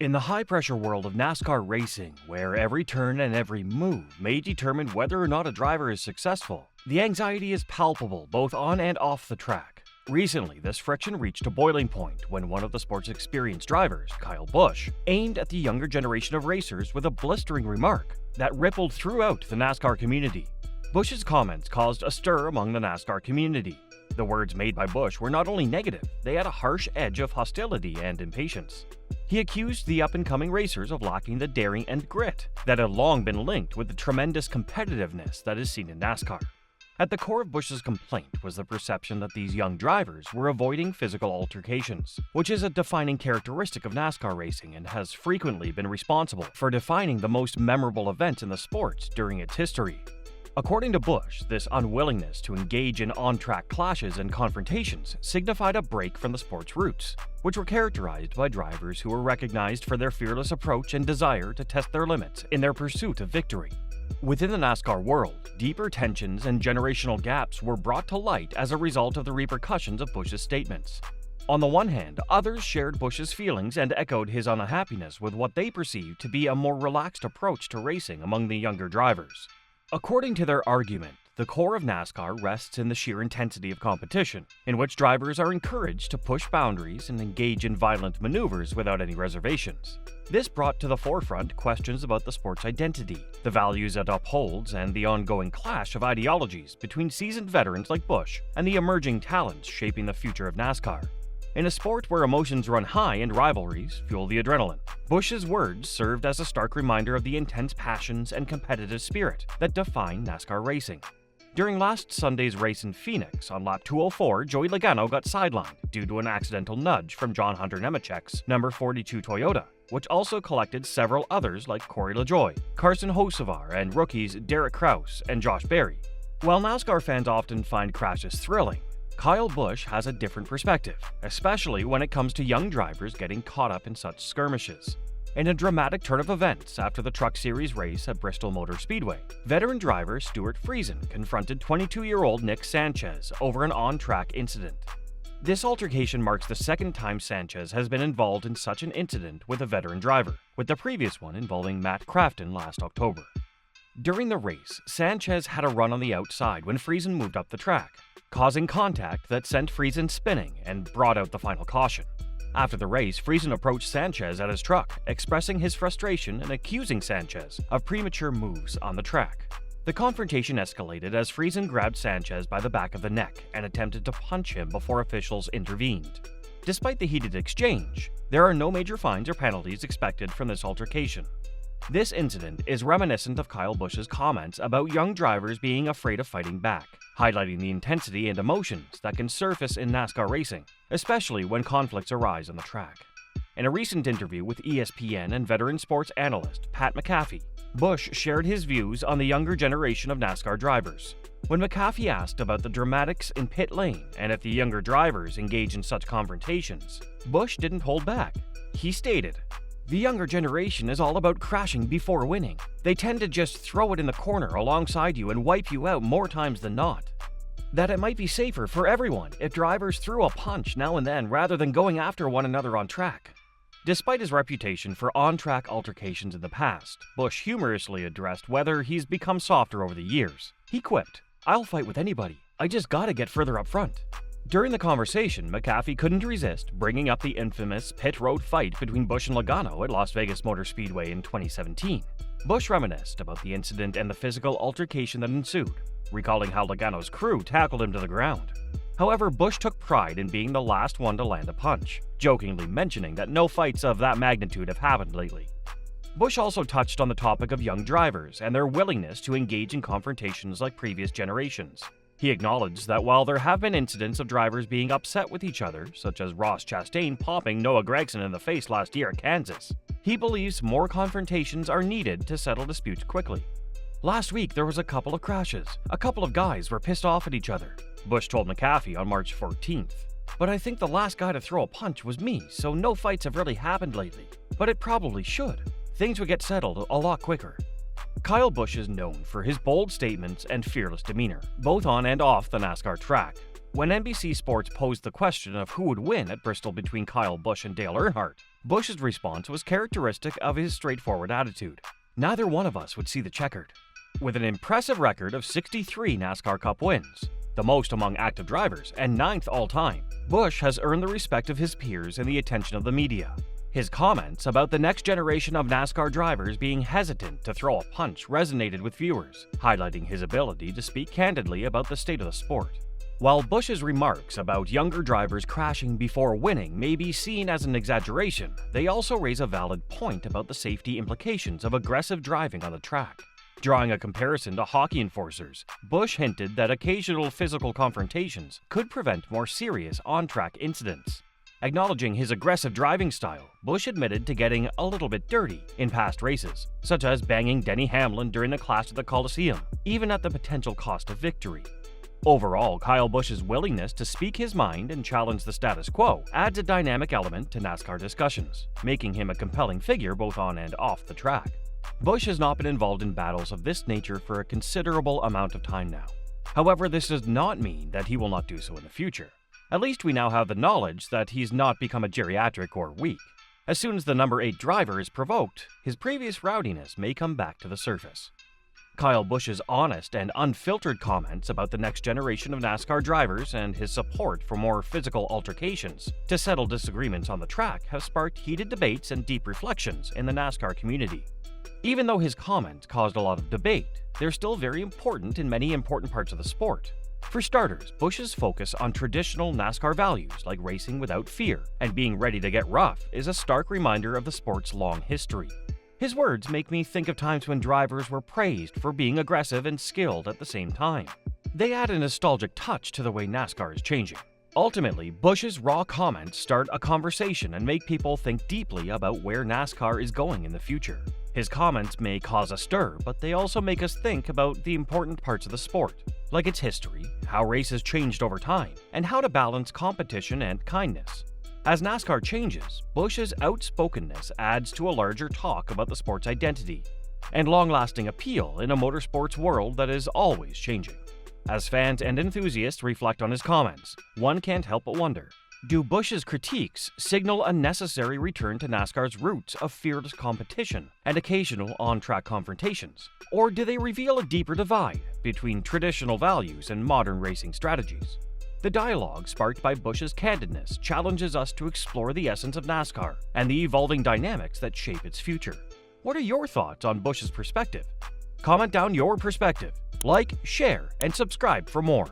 In the high-pressure world of NASCAR racing, where every turn and every move may determine whether or not a driver is successful, the anxiety is palpable both on and off the track. Recently, this friction reached a boiling point when one of the sport's experienced drivers, Kyle Busch, aimed at the younger generation of racers with a blistering remark that rippled throughout the NASCAR community. Busch's comments caused a stir among the NASCAR community. The words made by Busch were not only negative, they had a harsh edge of hostility and impatience. He accused the up-and-coming racers of lacking the daring and grit that had long been linked with the tremendous competitiveness that is seen in NASCAR. At the core of Busch's complaint was the perception that these young drivers were avoiding physical altercations, which is a defining characteristic of NASCAR racing and has frequently been responsible for defining the most memorable events in the sport during its history. According to Busch, this unwillingness to engage in on-track clashes and confrontations signified a break from the sport's roots, which were characterized by drivers who were recognized for their fearless approach and desire to test their limits in their pursuit of victory. Within the NASCAR world, deeper tensions and generational gaps were brought to light as a result of the repercussions of Busch's statements. On the one hand, others shared Busch's feelings and echoed his unhappiness with what they perceived to be a more relaxed approach to racing among the younger drivers. According to their argument, the core of NASCAR rests in the sheer intensity of competition, in which drivers are encouraged to push boundaries and engage in violent maneuvers without any reservations. This brought to the forefront questions about the sport's identity, the values it upholds, and the ongoing clash of ideologies between seasoned veterans like Busch and the emerging talents shaping the future of NASCAR. In a sport where emotions run high and rivalries fuel the adrenaline, Busch's words served as a stark reminder of the intense passions and competitive spirit that define NASCAR racing. During last Sunday's race in Phoenix, on lap 204, Joey Logano got sidelined due to an accidental nudge from John Hunter Nemechek's number 42 Toyota, which also collected several others like Corey LaJoie, Carson Hocevar, and rookies Derek Kraus and Josh Berry. While NASCAR fans often find crashes thrilling, Kyle Busch has a different perspective, especially when it comes to young drivers getting caught up in such skirmishes. In a dramatic turn of events after the Truck Series race at Bristol Motor Speedway, veteran driver Stewart Friesen confronted 22-year-old Nick Sanchez over an on-track incident. This altercation marks the second time Sanchez has been involved in such an incident with a veteran driver, with the previous one involving Matt Crafton last October. During the race, Sanchez had a run on the outside when Friesen moved up the track, causing contact that sent Friesen spinning and brought out the final caution. After the race, Friesen approached Sanchez at his truck, expressing his frustration and accusing Sanchez of premature moves on the track. The confrontation escalated as Friesen grabbed Sanchez by the back of the neck and attempted to punch him before officials intervened. Despite the heated exchange, there are no major fines or penalties expected from this altercation. This incident is reminiscent of Kyle Busch's comments about young drivers being afraid of fighting back, highlighting the intensity and emotions that can surface in NASCAR racing, especially when conflicts arise on the track. In a recent interview with ESPN and veteran sports analyst Pat McAfee, Busch shared his views on the younger generation of NASCAR drivers. When McAfee asked about the dramatics in pit lane and if the younger drivers engage in such confrontations, Busch didn't hold back. He stated, "The younger generation is all about crashing before winning. They tend to just throw it in the corner alongside you and wipe you out more times than not. That it might be safer for everyone if drivers threw a punch now and then rather than going after one another on track." Despite his reputation for on-track altercations in the past, Busch humorously addressed whether he's become softer over the years. He quipped, "I'll fight with anybody. I just gotta get further up front." During the conversation, McAfee couldn't resist bringing up the infamous pit road fight between Busch and Logano at Las Vegas Motor Speedway in 2017. Busch reminisced about the incident and the physical altercation that ensued, recalling how Logano's crew tackled him to the ground. However, Busch took pride in being the last one to land a punch, jokingly mentioning that no fights of that magnitude have happened lately. Busch also touched on the topic of young drivers and their willingness to engage in confrontations like previous generations. He acknowledged that while there have been incidents of drivers being upset with each other, such as Ross Chastain popping Noah Gragson in the face last year at Kansas, he believes more confrontations are needed to settle disputes quickly. "Last week there was a couple of crashes. A couple of guys were pissed off at each other," Busch told McAfee on March 14th. "But I think the last guy to throw a punch was me, so no fights have really happened lately. But it probably should. Things would get settled a lot quicker." Kyle Busch is known for his bold statements and fearless demeanor, both on and off the NASCAR track. When NBC Sports posed the question of who would win at Bristol between Kyle Busch and Dale Earnhardt, Busch's response was characteristic of his straightforward attitude. Neither one of us would see the checkered. With an impressive record of 63 NASCAR Cup wins, the most among active drivers and 9th all-time, Busch has earned the respect of his peers and the attention of the media. His comments about the next generation of NASCAR drivers being hesitant to throw a punch resonated with viewers, highlighting his ability to speak candidly about the state of the sport. While Busch's remarks about younger drivers crashing before winning may be seen as an exaggeration, they also raise a valid point about the safety implications of aggressive driving on the track. Drawing a comparison to hockey enforcers, Busch hinted that occasional physical confrontations could prevent more serious on-track incidents. Acknowledging his aggressive driving style, Busch admitted to getting a little bit dirty in past races, such as banging Denny Hamlin during the Clash at the Coliseum, even at the potential cost of victory. Overall, Kyle Busch's willingness to speak his mind and challenge the status quo adds a dynamic element to NASCAR discussions, making him a compelling figure both on and off the track. Busch has not been involved in battles of this nature for a considerable amount of time now. However, this does not mean that he will not do so in the future. At least we now have the knowledge that he's not become a geriatric or weak. As soon as the number 8 driver is provoked, his previous rowdiness may come back to the surface. Kyle Busch's honest and unfiltered comments about the next generation of NASCAR drivers and his support for more physical altercations to settle disagreements on the track have sparked heated debates and deep reflections in the NASCAR community. Even though his comments caused a lot of debate, they're still very important in many important parts of the sport. For starters, Busch's focus on traditional NASCAR values like racing without fear and being ready to get rough is a stark reminder of the sport's long history. His words make me think of times when drivers were praised for being aggressive and skilled at the same time. They add a nostalgic touch to the way NASCAR is changing. Ultimately, Busch's raw comments start a conversation and make people think deeply about where NASCAR is going in the future. His comments may cause a stir, but they also make us think about the important parts of the sport, like its history, how races changed over time, and how to balance competition and kindness. As NASCAR changes, Busch's outspokenness adds to a larger talk about the sport's identity and long-lasting appeal in a motorsports world that is always changing. As fans and enthusiasts reflect on his comments, one can't help but wonder, do Busch's critiques signal a necessary return to NASCAR's roots of fearless competition and occasional on-track confrontations? Or do they reveal a deeper divide between traditional values and modern racing strategies? The dialogue sparked by Busch's candidness challenges us to explore the essence of NASCAR and the evolving dynamics that shape its future. What are your thoughts on Busch's perspective? Comment down your perspective, like, share, and subscribe for more.